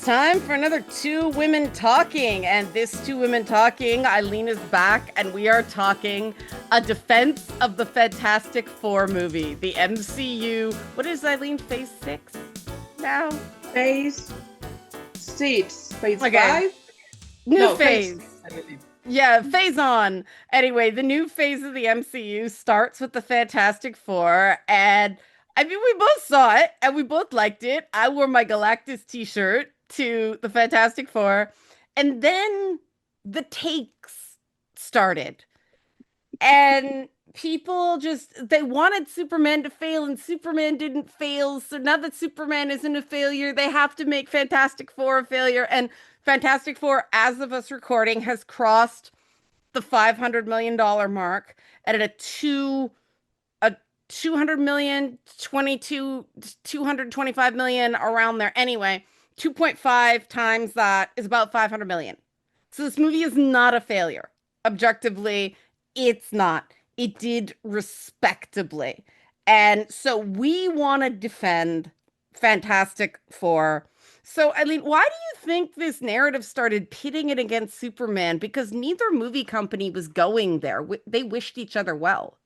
time for another Two Women Talking. And this Two Women Talking, Aileyn is back, and we are talking a defense of the Fantastic Four movie, the MCU. What is Aileyn, phase 6 now? Phase 6, phase Okay, 5? new No, phase phase. 6, I believe. Yeah, phase on. Anyway, the new phase of the MCU starts with the Fantastic Four, and I mean, we both saw it and we both liked it. I wore my Galactus t-shirt to the Fantastic Four, and then the takes started. And people just they wanted Superman to fail and Superman didn't fail. So now that Superman isn't a failure, they have to make Fantastic Four a failure. And Fantastic Four, as of us recording, has crossed the $500 million mark at a 200 million, 225 million around there. Anyway, 2.5 times that is about 500 million. So this movie is not a failure. Objectively, it's not. It did respectably. And so we want to defend Fantastic Four. So, Eileen, why do you think this narrative started pitting it against Superman? Because neither movie company was going there. They wished each other well.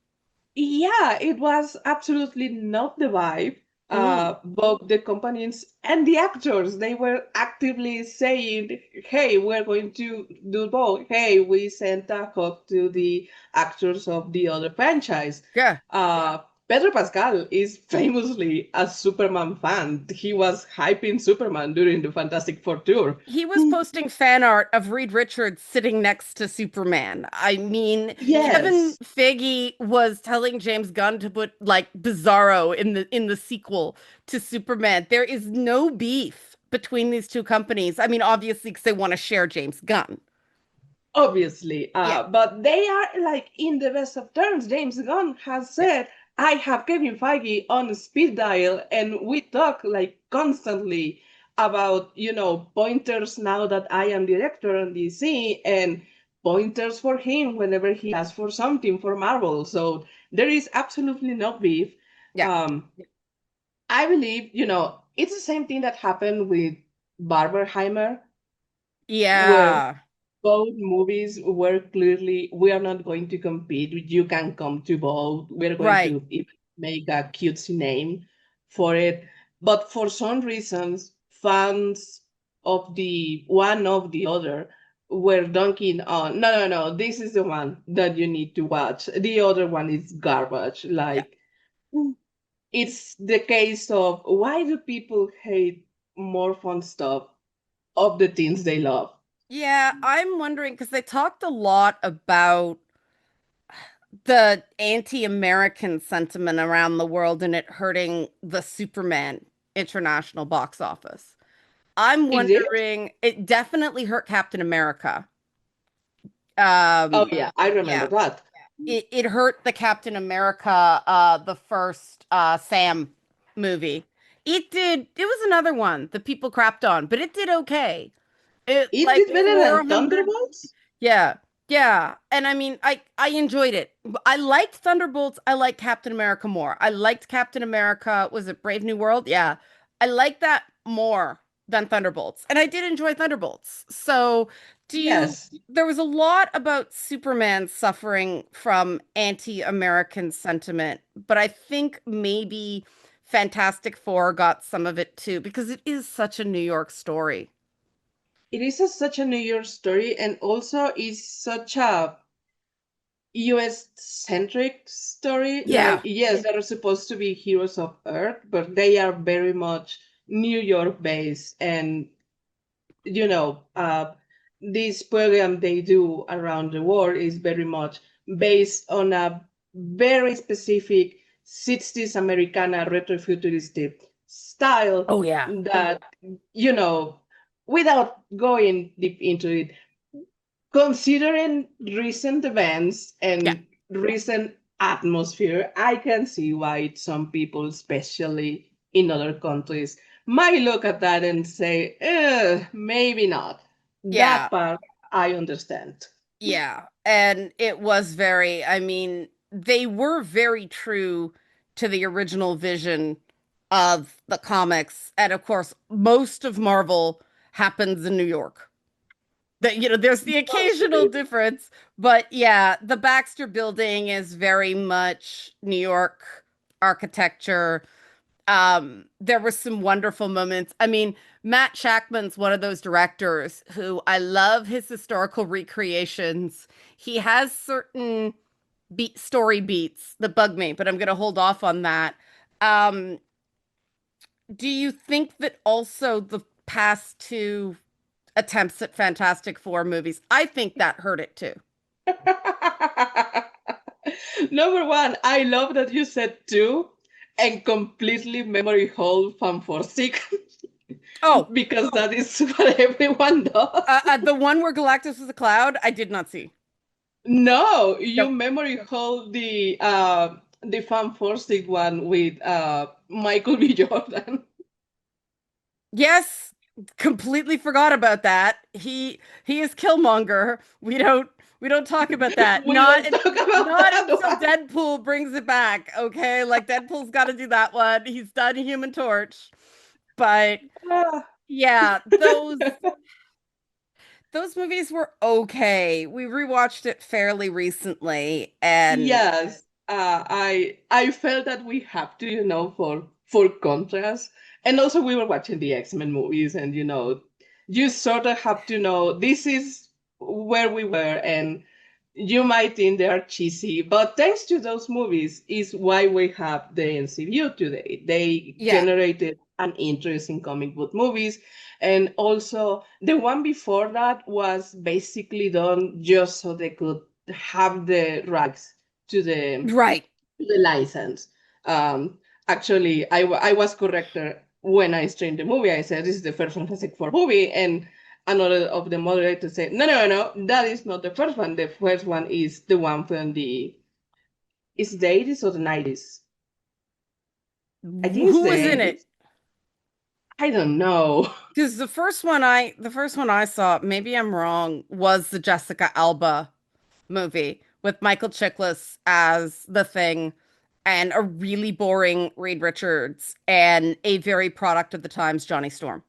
Yeah, it was absolutely not the vibe. Mm, Both the companies and the actors, they were actively saying, hey, we're going to do both. Hey, we sent a hug to the actors of the other franchise. yeah. Pedro Pascal is famously a Superman fan. He was hyping Superman during the Fantastic Four tour. He was posting fan art of Reed Richards sitting next to Superman. I mean, Kevin Yes. Feige was telling James Gunn to put like Bizarro in the sequel to Superman. There is no beef between these two companies. I mean, obviously, because they want to share James Gunn. Obviously, Yeah, but they are like in the best of terms. James Gunn has yeah, said, I have Kevin Feige on speed dial, and we talk like constantly about, pointers now that I am director on DC and pointers for him whenever he asks for something for Marvel. So there is absolutely no beef. yeah, Um, I believe, it's the same thing that happened with Barbenheimer, where yeah. both movies were clearly, we are not going to compete. You can come to both. We're going Right. to even make a cutesy name for it. But for some reasons, fans of the one of the other were dunking on, no, no, no, this is the one that you need to watch. The other one is garbage. Yeah. Like, it's the case of why do people hate more fun stuff of the things they love? Yeah, I'm wondering because they talked a lot about the anti-American sentiment around the world and it hurting the Superman international box office. I'm Is it? wondering, it definitely hurt Captain America. Oh Um, yeah, I remember yeah, that. it hurt the Captain America, the first Sam movie. It was another one that people crapped on, but it did okay. It It like did better than 400. Thunderbolts? Yeah. Yeah. And I mean, I enjoyed it. I liked Thunderbolts. I liked Captain America more. I liked Captain America. Was it Brave New World? Yeah. I liked that more than Thunderbolts. And I did enjoy Thunderbolts. So, Yes. there was a lot about Superman suffering from anti-American sentiment, but I think maybe Fantastic Four got some of it too because it is such a New York story. It is such a New York story, and also is such a US centric story. Like, Yeah. yes, they are supposed to be heroes of Earth, but they are very much New York based. And, you know, this program they do around the world is very much based on a very specific 60s Americana retrofuturistic style Oh yeah. that, you know, without going deep into it, considering recent events Yeah. and recent atmosphere, I can see why some people, especially in other countries, might look at that and say, maybe not. That Yeah. part I understand. Yeah. And it was very, I mean, they were very true to the original vision of the comics. And of course, most of Marvel happens in New York. That, there's the occasional Totally. difference, but yeah, the Baxter Building is very much New York architecture. There were some wonderful moments. I mean, Matt Shackman's one of those directors who I love his historical recreations. He has certain story beats that bug me, but I'm going to hold off on that. Um, do you think that also the past two attempts at Fantastic Four movies, I think that hurt it too. Number one, I love that you said two and completely memory hole fan for sick Oh, because that is what everyone does. the one where Galactus was a cloud, I did not see. No, you Nope. memory hold the fan for sick one with Michael B. Jordan. Yes, completely forgot about that. He is Killmonger. We don't talk about that. We don't talk about Not that until one. Deadpool brings it back. Okay, like Deadpool's got to do that one. He's done Human Torch, but Ah. yeah, those movies were okay. We rewatched it fairly recently, and Yes, I felt that we have to, for contrast, and also we were watching the X-Men movies, and you sort of have to know this is where we were, and you might think they are cheesy, but thanks to those movies is why we have the NCU today. They yeah, generated an interest in comic book movies, and also the one before that was basically done just so they could have the rights to right. the license. Um, Actually, I was correct when I streamed the movie. I said this is the first Fantastic Four movie, and another of the moderators said, no, no, no, that is not the first one. The first one is the one from is the 80s or the 90s? I think it's Who the was in it? 80s. I don't know. Because the first one I saw, maybe I'm wrong, was the Jessica Alba movie with Michael Chiklis as the Thing and a really boring Reed Richards and a very product of the times Johnny Storm.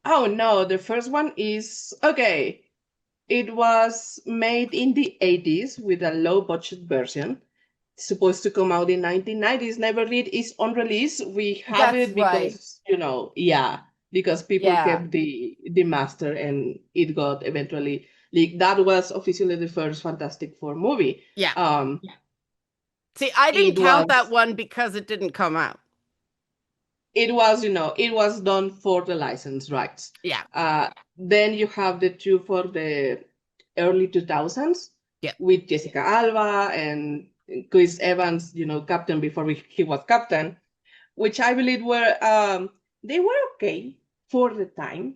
Oh no, the first one is okay. It was made in the 80s with a low budget version. Supposed to come out in 1990s, never did. It's unreleased. We have That's it right. because, yeah, because people Yeah. kept the master and it got eventually leaked. That was officially the first Fantastic Four movie. Yeah. Um, See, I didn't it count that was one because it didn't come out. it was done for the license rights. Yeah. Then you have the two for the early 2000s Yeah. with Jessica Alba and Chris Evans, captain before he was captain, which I believe were they were okay for the time.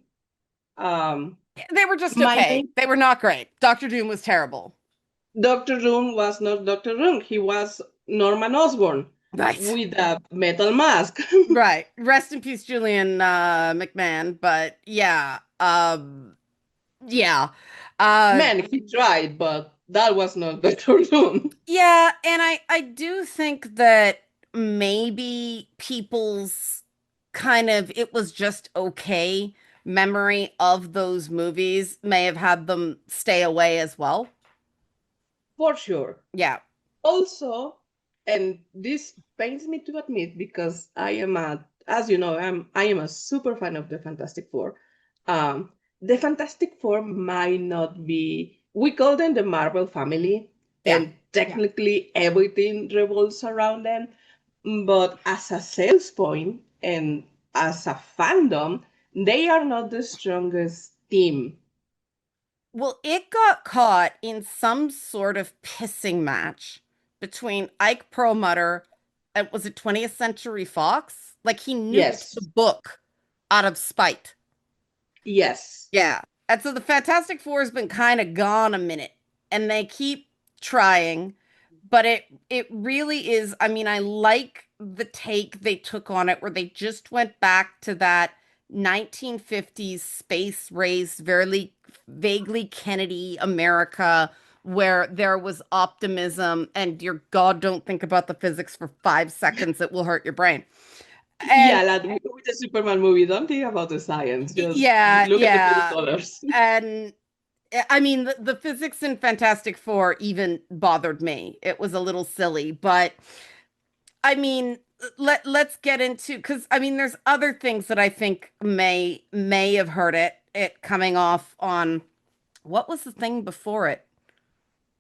Um, They were just my okay. main They were not great. Doctor Doom was terrible. Doctor Doom was not Doctor Doom. He was Norman Osborn Right. with a metal mask. Right. Rest in peace, Julian McMahon. But yeah. Yeah. Uh Man, he tried, but that was not Doctor Doom. yeah, and I do think that maybe people's kind of it was just okay memory of those movies may have had them stay away as well. For sure. Yeah. Also, and this pains me to admit because as you know, I am a super fan of the Fantastic Four. The Fantastic Four might not be, we call them the Marvel family, Yeah. and technically everything revolves around them. But as a sales point and as a fandom, they are not the strongest team. Well, it got caught in some sort of pissing match between Ike Perlmutter and was it 20th Century Fox? Like he nuked the Yes, book out of spite. yes, Yeah. And so the Fantastic Four has been kind of gone a minute and they keep trying, but it really is, I mean, I like the take they took on it where they just went back to that 1950s space race, very vaguely Kennedy America where there was optimism and dear God, don't think about the physics for 5 seconds, it will hurt your brain. And Yeah, like with the Superman movie, don't think about the science. Just yeah, look at the pretty yeah. colors. And I mean, the physics in Fantastic Four even bothered me. It was a little silly, but I mean, let's get into because I mean, there's other things that I think may have hurt it coming off on what was the thing before it?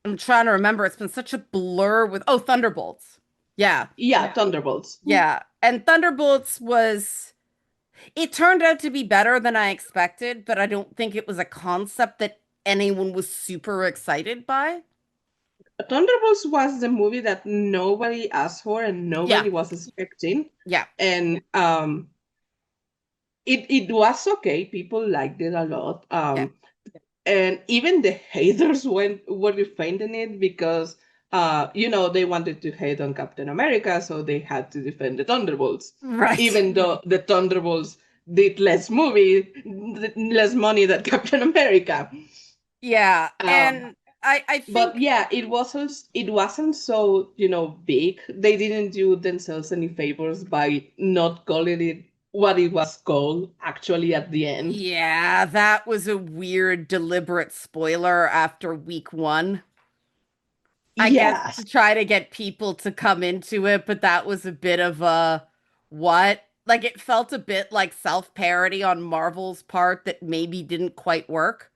I'm trying to remember. It's been such a blur with Thunderbolts. Yeah, Yeah, Thunderbolts. yeah, and Thunderbolts was it turned out to be better than I expected, but I don't think it was a concept that anyone was super excited by. Thunderbolts was the movie that nobody asked for and Yeah, nobody was expecting. yeah, And it was okay. People liked it a lot. yeah. And even the haters were defending it because they wanted to hate on Captain America, so they had to defend the Thunderbolts, Right. even though the Thunderbolts did less money than Captain America. Yeah, Um, and I but think yeah, it wasn't so big. They didn't do themselves any favors by not calling it what it was called actually at the end. yeah, that was a weird deliberate spoiler after week one. I guess Yes. to try to get people to come into it, but that was a bit of a what? Like it felt a bit like self-parody on Marvel's part that maybe didn't quite work.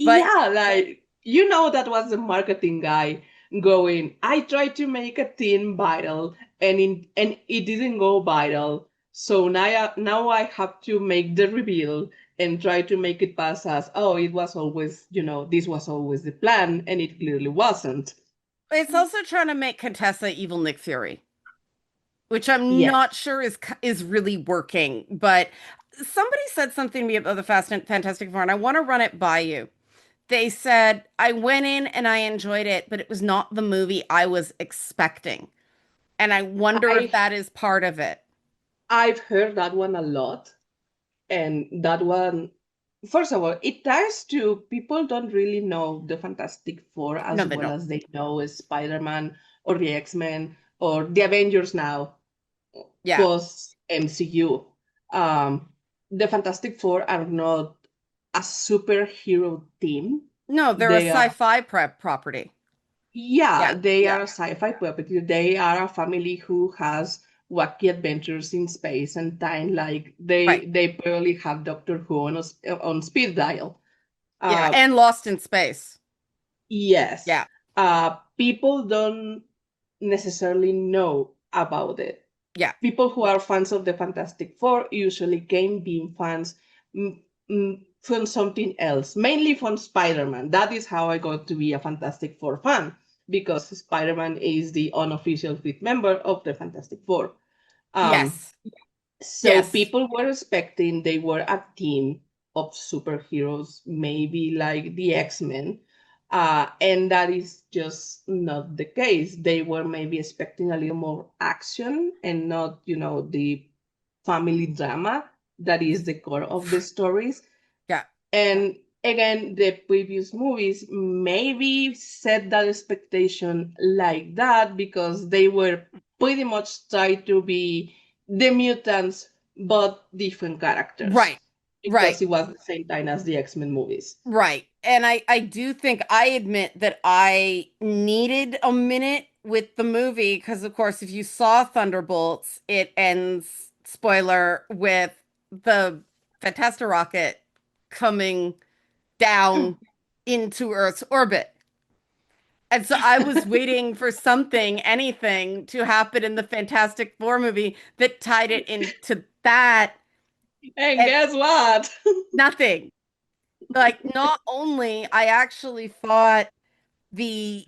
But Yeah, like that was the marketing guy going, I tried to make a teen viral and it didn't go viral. So now I have to make the reveal and try to make it pass as, oh, it was always, this was always the plan, and it clearly wasn't. it's also trying to make Contessa evil Nick Fury, which I'm Yeah. not sure is really working. But somebody said something to me about the Fast and Fantastic Four, and I want to run it by you. They said I went in and I enjoyed it, but it was not the movie I was expecting. And I wonder if I that is part of it. I've heard that one a lot. And that one, first of all, it ties to people don't really know the Fantastic Four No, as they well don't. as they know Spider-Man or the X-Men or the Avengers now, Yeah. post MCU. Um, the Fantastic Four are not a superhero team. No, they're a They are, sci-fi prep property. yeah, Yeah. they are a sci-fi puppet. They are a family who has wacky adventures in space and time. Like Right. they probably have Doctor Who on speed dial. Yeah. Uh, And Lost in Space. yes, Yeah. people don't necessarily know about it. Yeah. People who are fans of the Fantastic Four usually came being fans from something else, mainly from Spider-Man. That is how I got to be a Fantastic Four fan, because Spider-Man is the unofficial fifth member of the Fantastic Four. Um, Yes. so Yes. people were expecting they were a team of superheroes, maybe like the X-Men. And that is just not the case. They were maybe expecting a little more action and not, the family drama that is the core of the stories. Yeah. And again, the previous movies maybe set that expectation like that because they were pretty much trying to be the mutants, but different characters Right. because Right. it was the same time as the X-Men movies. Right. And I do think I admit that I needed a minute with the movie because of course if you saw Thunderbolts, it ends spoiler with the Fantastic rocket coming down into Earth's orbit. And so I was waiting for something, anything to happen in the Fantastic Four movie that tied it into that And and guess what? nothing. Like not only I actually thought the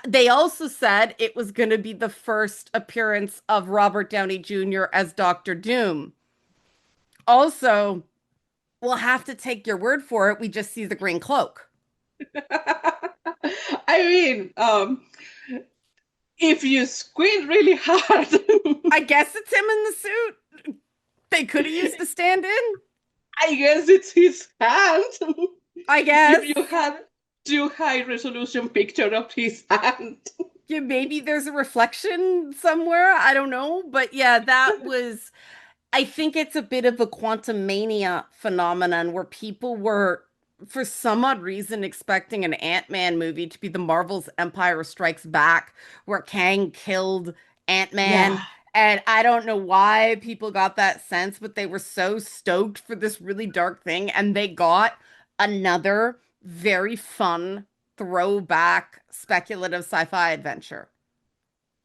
they also said it was going to be the first appearance of Robert Downey Jr. as Doctor Doom. Also, we'll have to take your word for it. We just see the green cloak. I mean, if you squint really hard, I guess it's him in the suit. They could have used the stand in. I guess it's his hand. I If guess. you had too high resolution picture of his hand. Yeah, maybe there's a reflection somewhere. I don't know. But yeah, that was, I think it's a bit of a quantum mania phenomenon where people were, for some odd reason, expecting an Ant-Man movie to be the Marvel's Empire Strikes Back, where Kang killed Ant-Man. Yeah. And I don't know why people got that sense, but they were so stoked for this really dark thing. And they got another very fun throwback speculative sci-fi adventure.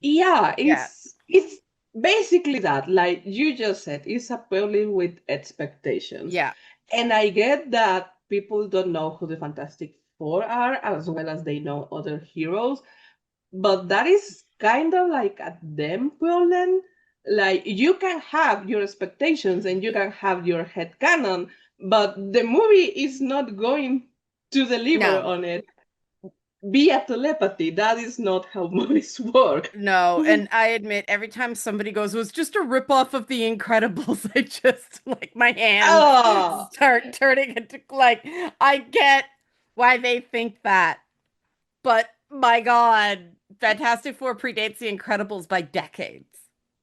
Yeah, Yeah. it's basically that. Like you just said, it's appealing with expectations. Yeah. And I get that people don't know who the Fantastic Four are as well as they know other heroes, but that is kind of like a them problem. Like you can have your expectations and you can have your head canon, but the movie is not going to deliver No. on it via telepathy. That is not how movies work. No, and I admit every time somebody goes, it was just a ripoff of The Incredibles, I just like my hands Oh, start turning into like I get why they think that. But my God, Fantastic Four predates The Incredibles by decades.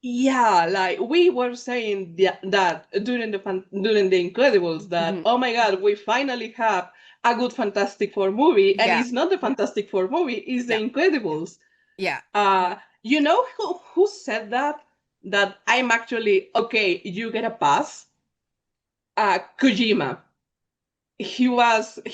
yeah, like we were saying that during the Incredibles that Mhm. oh my God, we finally have a good Fantastic Four movie, and Yeah, it's not the Fantastic Four movie, it's the no, Incredibles. yeah, You know who said that? That I'm actually okay. You get a pass. Kojima. He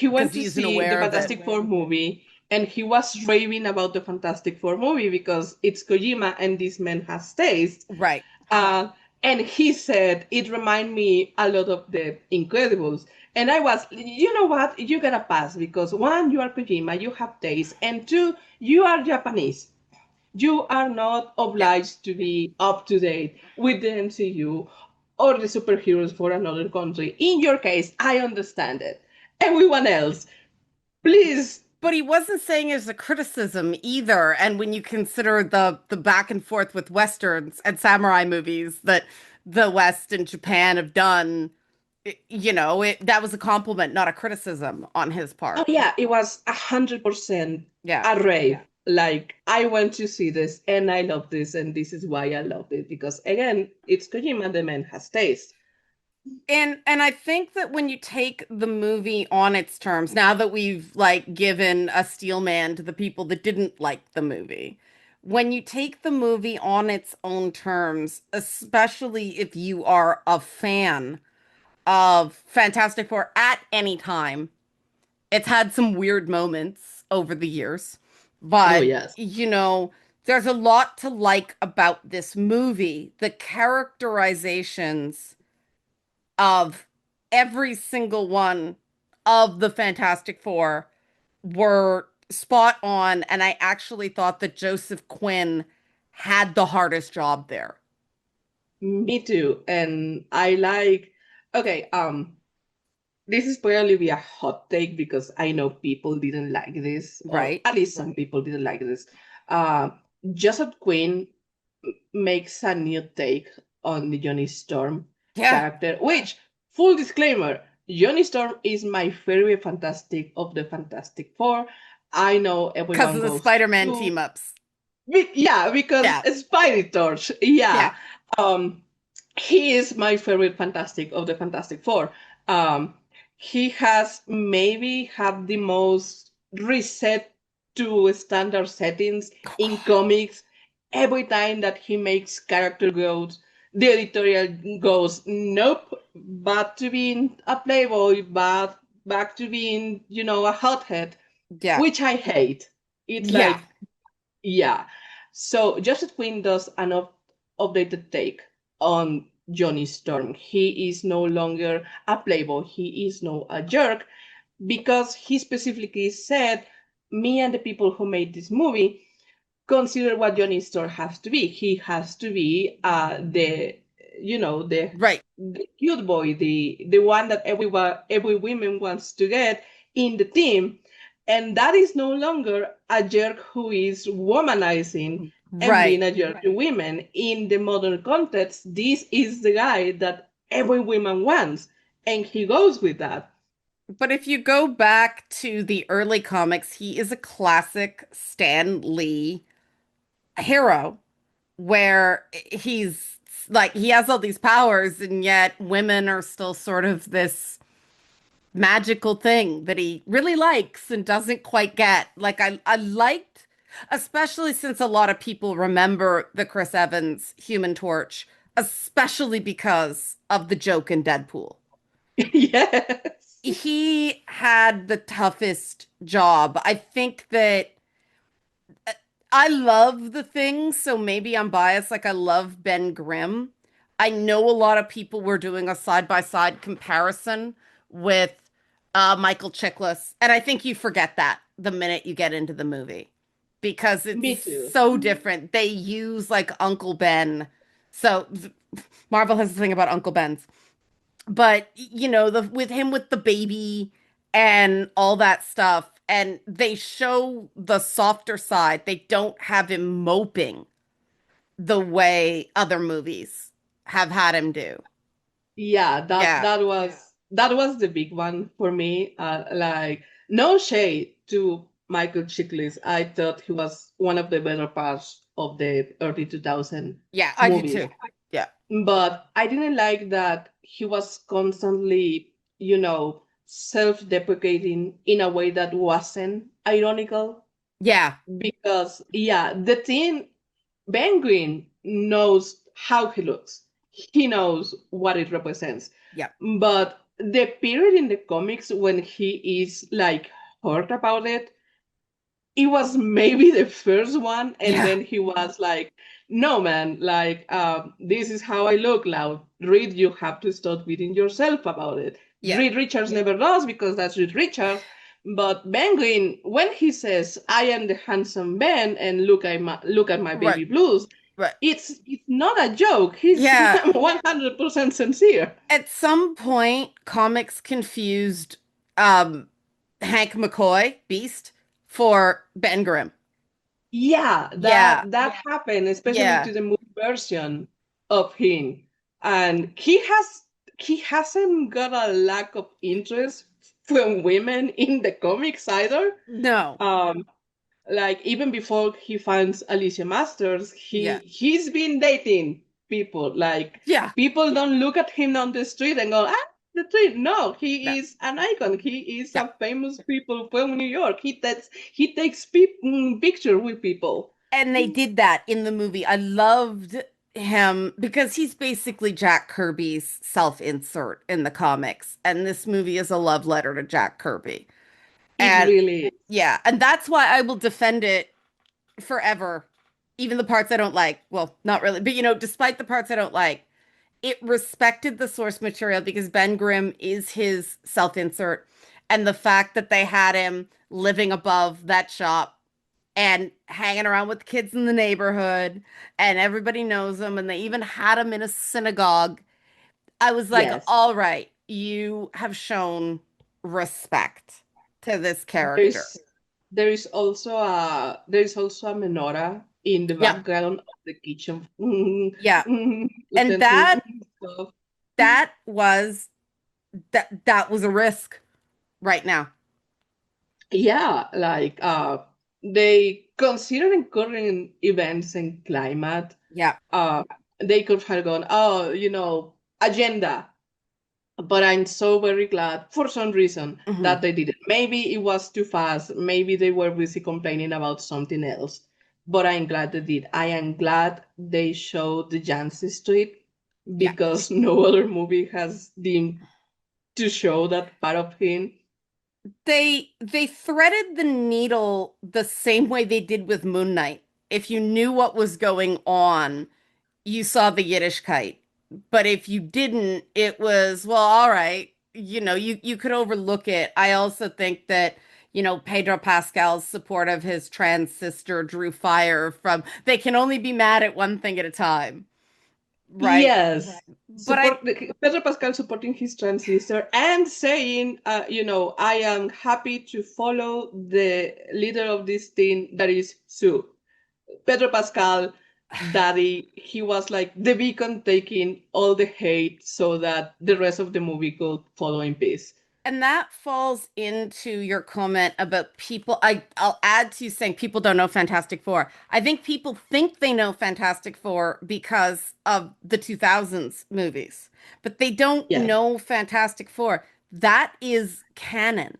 because went to he isn't see the aware of it. Fantastic Four movie, and he was raving about the Fantastic Four movie because it's Kojima and this man has taste. Right. Uh, and he said it reminded me a lot of the Incredibles. And I was, you know what? You gotta pass because one, you are Kojima, you have taste, and two, you are Japanese. You are not Yeah. obliged to be up to date with the MCU or the superheroes for another country. In your case, I understand it. Everyone else, please. But he wasn't saying it as a criticism either. And when you consider the back and forth with westerns and samurai movies that the West and Japan have done, that was a compliment, not a criticism on his Oh part. yeah, it was 100% Yeah. a rave. Like I went to see this and I love this, and this is why I loved it because again, it's Kojima. The man has taste. And I think that when you take the movie on its terms, now that we've like given a steel man to the people that didn't like the movie, when you take the movie on its own terms, especially if you are a fan of Fantastic Four at any time. It's had some weird moments over the years, Oh but yes. there's a lot to like about this movie. The characterizations of every single one of the Fantastic Four were spot on, and I actually thought that Joseph Quinn had the hardest job there, Me too. And I like okay, this is probably be a hot take because I know people didn't like this, or right? at least some people didn't like this. Uh, Joseph Quinn makes a new take on the Johnny Storm Yeah, character, which, full disclaimer, Johnny Storm is my favorite Fantastic of the Fantastic Four. I know because everyone of the goes to Spider-Man you. team-ups. Yeah, because Yeah, Spidey Torch. yeah. Yeah. Um, he is my favorite Fantastic of the Fantastic Four. Um, he has maybe had the most reset to standard settings in comics. Every time that he makes character growth, the editorial goes, nope, back to being a playboy, back to being, a hothead, Yeah, which I hate. It's yeah. like, yeah. So Joseph Quinn does an updated take on Johnny Storm. He is no longer a playboy. He is no a jerk because he specifically said, "Me and the people who made this movie consider what Johnny Storm has to be. He has to be the you know Right. the cute boy, the one that every woman wants to get in the team, and that is no longer a jerk who is womanizing and being Right. a jerk to women in the modern context. This is the guy that every woman wants, and he goes with that. But if you go back to the early comics, he is a classic Stan Lee hero where he's like he has all these powers and yet women are still sort of this magical thing that he really likes and doesn't quite get. Like I liked, especially since a lot of people remember the Chris Evans Human Torch, especially because of the joke in Deadpool. Yes. He had the toughest job. I think that I love the thing, so maybe I'm biased. Like I love Ben Grimm. I know a lot of people were doing a side-by-side comparison with Michael Chiklis, and I think you forget that the minute you get into the movie because it's Me too. so different. They use like Uncle Ben. So Marvel has the thing about Uncle Ben's, but you know, the with him with the baby and all that stuff, and they show the softer side. They don't have him moping the way other movies have had him do. Yeah, Yeah. that was the big one for me. Like no shade to Michael Chiklis. I thought he was one of the better parts of the early 2000 Yeah, I do movies. too. Yeah. But I didn't like that he was constantly, self-deprecating in a way that wasn't ironical. Yeah. Because, yeah, the thing, Ben Green knows how he looks. He knows what it represents. Yeah. But the period in the comics when he is like hurt about it, it was maybe the first one, and Yeah. then he was like, no man, like this is how I look now. Reed, you have to stop beating yourself about it. Yeah. Reed Richards never does because that's Reed Richards. But Ben Green, when he says I am the handsome Ben and look at my Right. baby blues, Right. it's not a joke. He's Yeah. 100% sincere. At some point, comics confused um Hank McCoy, Beast, for Ben Grimm. Yeah, Yeah. that happened, especially Yeah. to the movie version of him. And he hasn't got a lack of interest from women in the comics either. No. Um, like even before he finds Alicia Masters, Yeah. he's been dating people. Like Yeah. people don't look at him on the street and go, ah, the street. No, No. he is an icon. He is Yeah. a famous people from New York. He takes picture with people. And they did that in the movie. I loved him because he's basically Jack Kirby's self-insert in the comics. And this movie is a love letter to Jack Kirby. It And really is. yeah, and that's why I will defend it forever. Even the parts I don't like. Well, not really, but you know, despite the parts I don't like, it respected the source material because Ben Grimm is his self-insert. And the fact that they had him living above that shop and hanging around with kids in the neighborhood and everybody knows him and they even had him in a synagogue. I was like, Yes. all right, you have shown respect to this character. There's there is also a menorah in the Yeah, background of the kitchen yeah. And utensils and stuff. that was that was a risk right now. Yeah, like they considering current events and climate, Yeah. uh they could have gone, oh, agenda. But I'm so very glad for some reason Hmm. that they did it. Maybe it was too fast. Maybe they were busy complaining about something else. But I'm glad they did. I am glad they showed the Jancy Street Yeah. because no other movie has deemed to show that part of him. They threaded the needle the same way they did with Moon Knight. If you knew what was going on, you saw the Yiddishkeit. But if you didn't, it was, well, all right. You know, you could overlook it. I also think that, you know, Pedro Pascal's support of his trans sister drew fire from they can only be mad at one thing at a time, right? Yes. But I Support Pedro Pascal supporting his trans sister and saying, I am happy to follow the leader of this team that is Sue. Pedro Pascal, daddy, he was like the beacon taking all the hate so that the rest of the movie could follow in peace. And that falls into your comment about people. I'll add to saying people don't know Fantastic Four. I think people think they know Fantastic Four because of the 2000s movies, but they don't Yeah, know Fantastic Four. That is canon,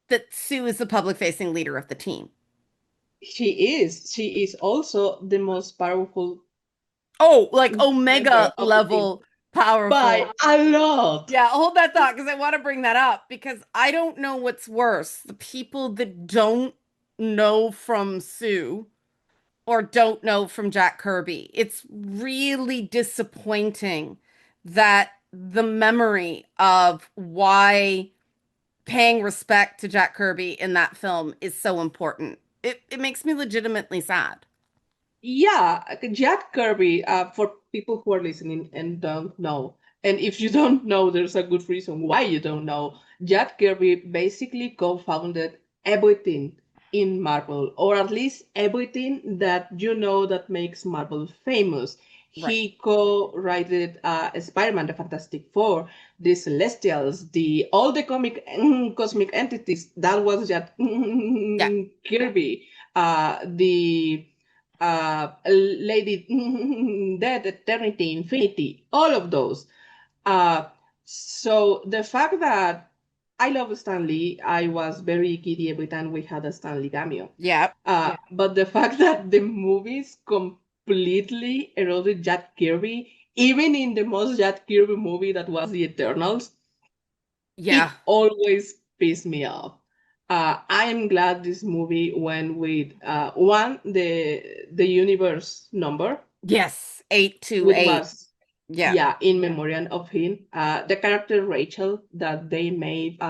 that Sue is the public-facing leader of the team. she is. She is also the most powerful Oh, like member Omega of the team level by powerful. a lot. Yeah, hold that thought because I want to bring that up because I don't know what's worse, the people that don't know from Sue or don't know from Jack Kirby. It's really disappointing that the memory of why paying respect to Jack Kirby in that film is so important. It makes me legitimately sad. Yeah, Jack Kirby, for people who are listening and don't know, and if you don't know, there's a good reason why you don't know. Jack Kirby basically co-founded everything in Marvel, or at least everything that you know that makes Marvel famous. Right. He co-wrote Spider-Man, the Fantastic Four, the Celestials, the all the cosmic entities. That was Jack Yeah. Kirby. The Lady Death, Eternity, Infinity, all of those. Uh, so the fact that I love Stan Lee, I was very giddy every time we had a Stan Lee cameo. Yeah. But the fact that the movies completely eroded Jack Kirby, even in the most Jack Kirby movie that was The Eternals, Yeah. it always pissed me off. I'm glad this movie went with one the universe number, Yes. which 828. was Yeah. yeah in memoriam of him. The character Rachel that they made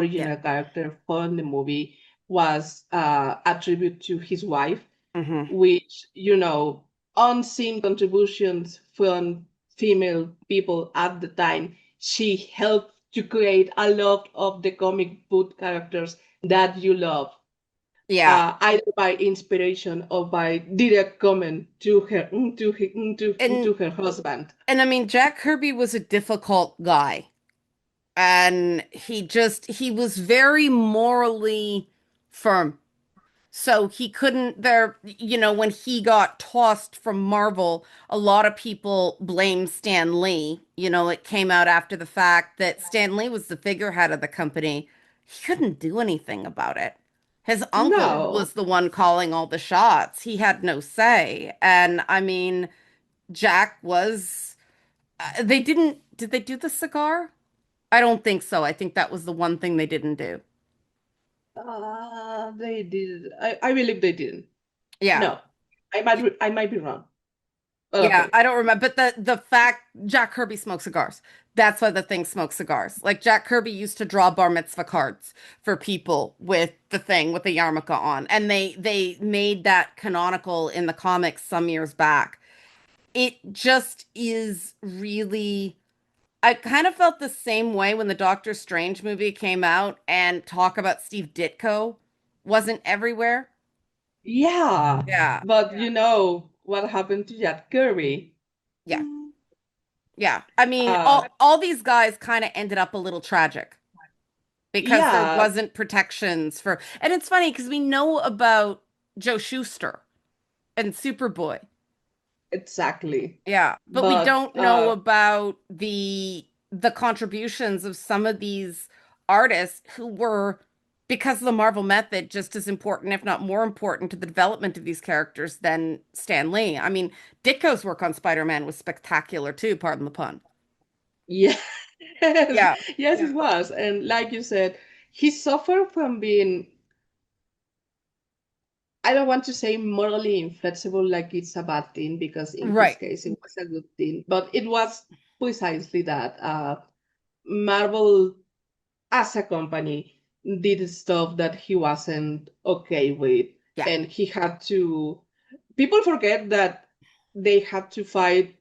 Yeah. original character for the movie was a tribute to his wife, Hmm. which, you know, unseen contributions from female people at the time. She helped to create a lot of the comic book characters that you love, Yeah. either by inspiration or by direct comment to her And to her husband. and I mean Jack Kirby was a difficult guy. And he was very morally firm. So he couldn't there, when he got tossed from Marvel, a lot of people blame Stan Lee. It came out after the fact that Stan Lee was the figurehead of the company. He couldn't do anything about it. His uncle No, was the one calling all the shots. He had no say. And I mean, Jack was, did they do the cigar? I don't think so. I think that was the one thing they didn't do. they did. I believe they didn't. Yeah. No, I might be wrong. But Yeah, okay. I don't remember. But the fact Jack Kirby smoked cigars. That's why the thing smokes cigars. Like Jack Kirby used to draw bar mitzvah cards for people with the thing with the yarmulke on. And they made that canonical in the comics some years back. It just is really I kind of felt the same way when the Doctor Strange movie came out and talk about Steve Ditko wasn't everywhere. Yeah, Yeah. but you know what happened to Jack Kirby? Yeah. Yeah. I mean, Uh, all these guys kind of ended up a little tragic because there yeah, wasn't protections for, and it's funny because we know about Joe Shuster and Superboy. exactly. Yeah, but we But don't know about the contributions of some of these artists who were, because of the Marvel method, just as important, if not more important, to the development of these characters than Stan Lee. I mean, Ditko's work on Spider-Man was spectacular too, pardon the pun. yes, Yeah, yes, it was. And like you said, he suffered from being, I don't want to say morally inflexible like it's a bad thing, because in his right. case it was a good thing, but it was precisely that. Marvel as a company did stuff that he wasn't okay with, Yeah, and he had to, people forget that they had to fight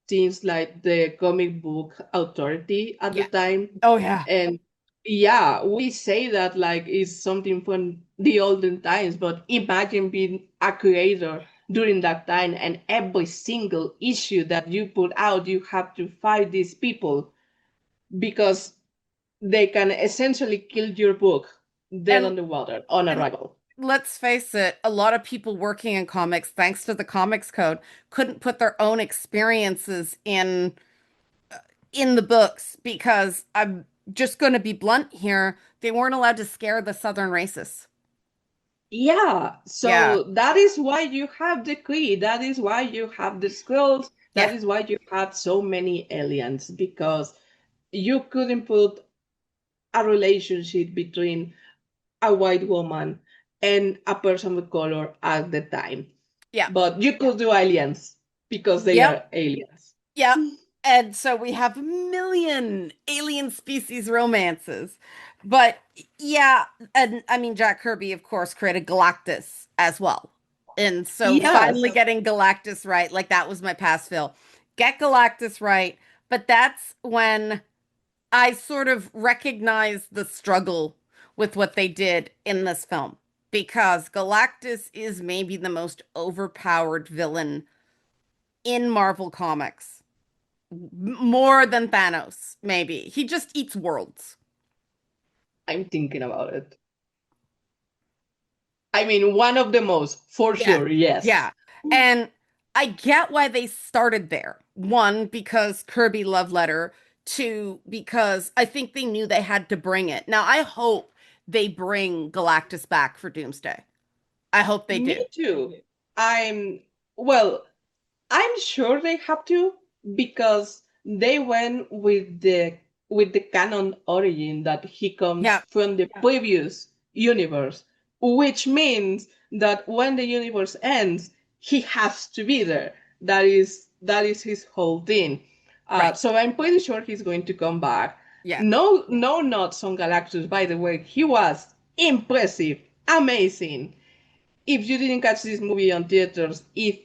things like the comic book authority at the yeah. time. Oh yeah. And yeah, we say that like it's something from the olden times, but imagine being a creator during that time, and every single issue that you put out, you have to fight these people because they can essentially kill your book dead And on the water on and arrival. let's face it, a lot of people working in comics, thanks to the comics code, couldn't put their own experiences in the books because I'm just going to be blunt here. They weren't allowed to scare the Southern racists. Yeah, Yeah. so that is why you have the Kree. That is why you have the Skrulls. That Yeah. is why you have so many aliens because you couldn't put a relationship between a white woman and a person with color at the time. Yeah. But you could do aliens because they Yep. are aliens. Yep. And so we have a million alien species romances. But yeah, and I mean, Jack Kirby, of course, created Galactus as well. And so finally Yes, getting Galactus right, like that was my pass fail. Get Galactus right. But that's when I sort of recognize the struggle with what they did in this film because Galactus is maybe the most overpowered villain in Marvel Comics, more than Thanos, maybe. He just eats worlds. I'm thinking about it. I mean, one of the most, for Yeah. sure, yes. Yeah. And I get why they started there. One, because Kirby love letter. Two, because I think they knew they had to bring it. Now, I hope they bring Galactus back for Doomsday. I hope they do. Me too. I'm, well, I'm sure they have to because they went with the canon origin that he comes Yeah. from the previous universe, which means that when the universe ends, he has to be there. That is his whole thing. Right. So I'm pretty sure he's going to come back. Yeah. No, no, not on Galactus. By the way, he was impressive, amazing. If you didn't catch this movie on theaters, if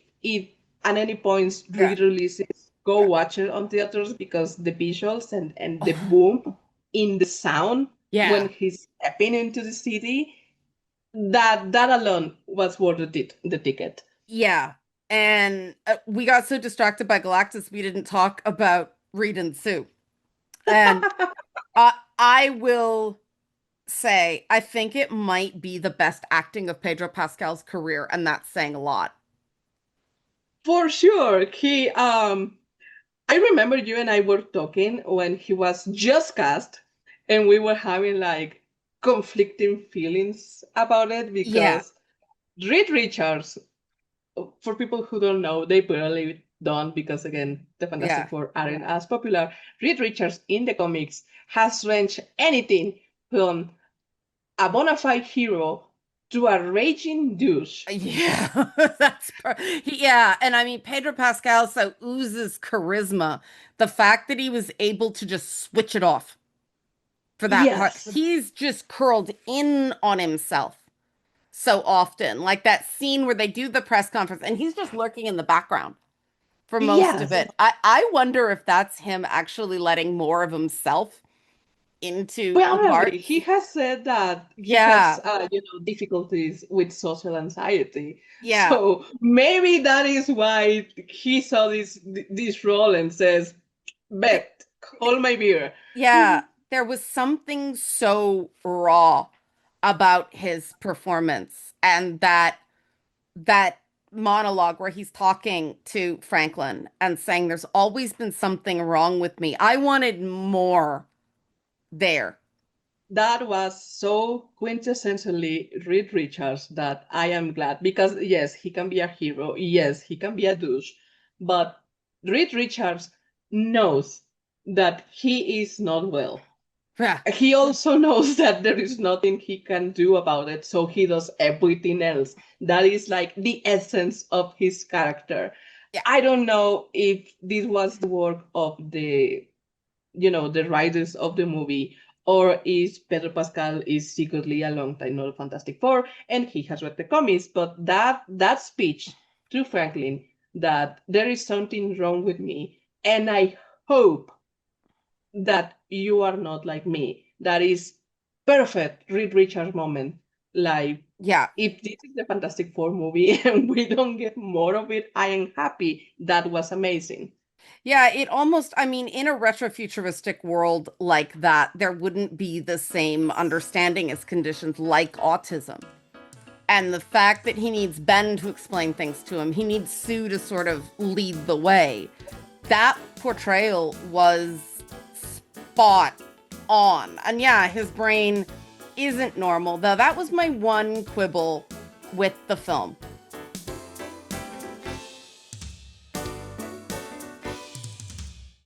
at any point Yeah. re-releases, go watch it on theaters because the visuals and the Oh, boom in the sound when yeah. he's stepping into the city, that alone was worth the ticket. Yeah. And we got so distracted by Galactus, we didn't talk about Reed and Sue. And I will say, I think it might be the best acting of Pedro Pascal's career, and that's saying a lot. For sure. I remember you and I were talking when he was just cast and we were having like conflicting feelings about it Yeah. because Reed Richards, for people who don't know, they barely don't because again, the Fantastic Yeah. Four aren't as popular. Reed Richards in the comics has ranged anything from a bona fide hero to a raging douche. Yeah, yeah, and I mean Pedro Pascal so oozes charisma. The fact that he was able to just switch it off for that part, Yes, he's just curled in on himself so often. Like that scene where they do the press conference and he's just lurking in the background for most of yes. it. I wonder if that's him actually letting more of himself into the Probably he parts. has said that he has Yeah, difficulties with social anxiety. yeah. So maybe that is why he saw this role and says, Th- "Bet, hold my beer." Yeah, there was something so raw about his performance and that monologue where he's talking to Franklin and saying there's always been something wrong with me. I wanted more there. That was so quintessentially Reed Richards that I am glad because yes, he can be a hero. Yes, he can be a douche, but Reed Richards knows that he is not well. Yeah. He also knows that there is nothing he can do about it, so he does everything else. That is like the essence of his character. Yeah. I don't know if this was the work of the writers of the movie, or is Pedro Pascal is secretly a long time not Fantastic Four and he has read the comics, but that speech to Franklin that there is something wrong with me, and I hope that you are not like me. That is perfect Reed Richards moment. Like Yeah. if this is the Fantastic Four movie and we don't get more of it, I am happy. That was amazing. Yeah, it almost, I mean, in a retrofuturistic world like that, there wouldn't be the same understanding as conditions like autism. And the fact that he needs Ben to explain things to him, he needs Sue to sort of lead the way. That portrayal was spot on. And yeah, his brain isn't normal, though that was my one quibble with the film.